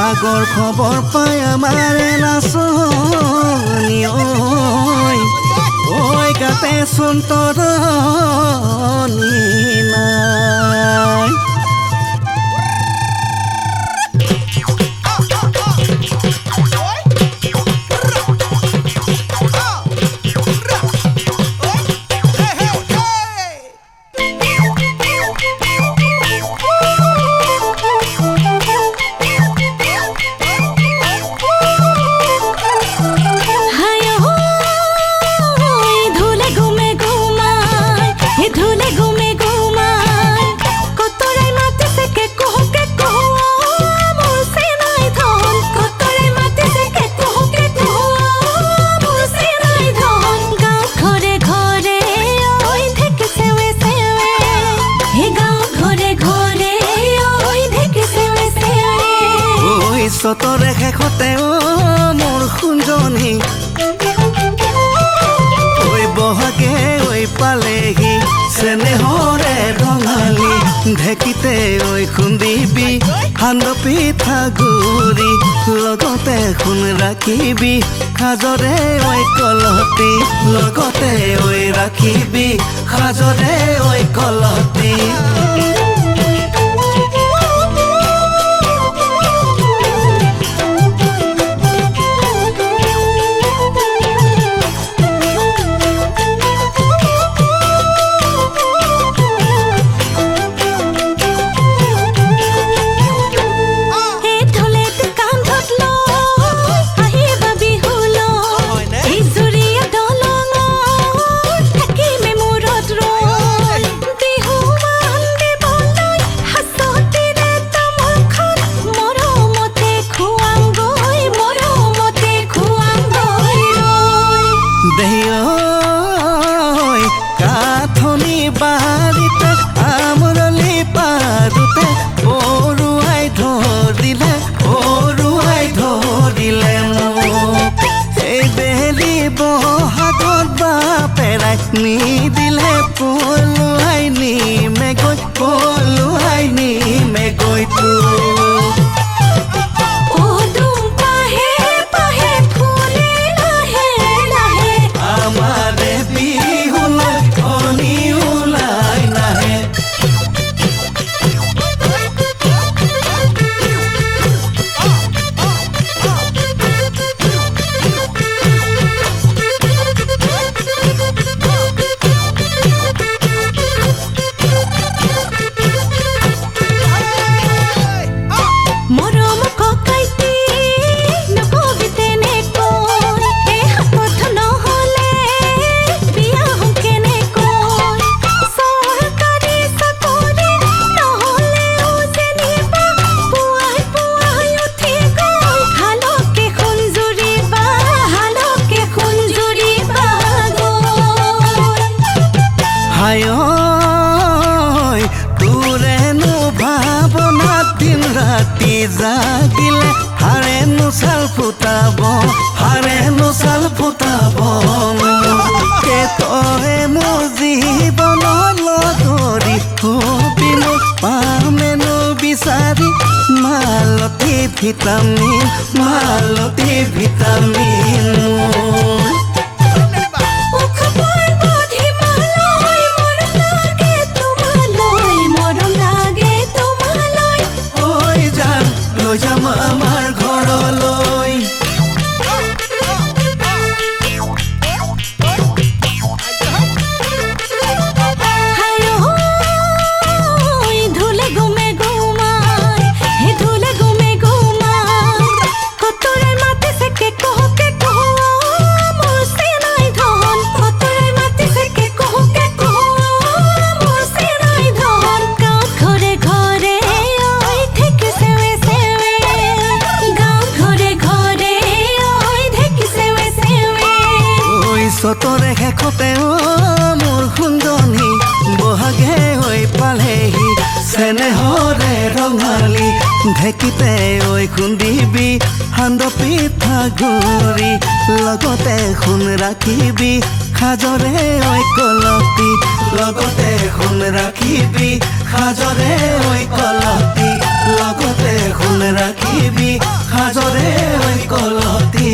আগৰ খবৰ পাই আমাৰ নাচনি ঐ গাতে চোন তৰণি নাই সতৰে শেষতে মোৰ সুঞ্জনী ঐ বহাগে ঐ পালেহি চেনেহৰে ৰঙালী ঢেকিতে ঐ খুন্দিবি সান্দ পিঠা গুৰি লগতে সোণ ৰাখিবি সাজৰে ঐ কলহতি লগতে ঐ ৰাখিবি সাজৰে ঐ কলহতি কাঠনি বাৰীতে আমৰলি পাৰোতে অৰুৱাই ধৰিলে মোক এই বেলি বহাগত বাপেৰাই নিদিলে পলুৱাই নিমে গৈ তোক তোৰেনো ভাৱনা দিন ৰাতি জাগিলে হাৰেনো চাল ফুটাব তই মোৰ জীৱনৰ লগৰী হবিনো পামেনো বিচাৰি মালতী ভিটামিন আমাৰ ঘৰলৈ সতৰে শেষতে মোৰ সুন্দনী বহাগে হৈ পালেহি চেনেহৰে ৰঙালী ঢেকিতে ঐ খুন্দিবি সান্দ পিঠা গুৰি লগতে সোণ ৰাখিবি সাজৰে ঐ কলহতি লগতে সোণ ৰাখিবি সাজৰে ঐ কলহতি লগতে শুন ৰাখিবি সাজৰে ঐ কলতি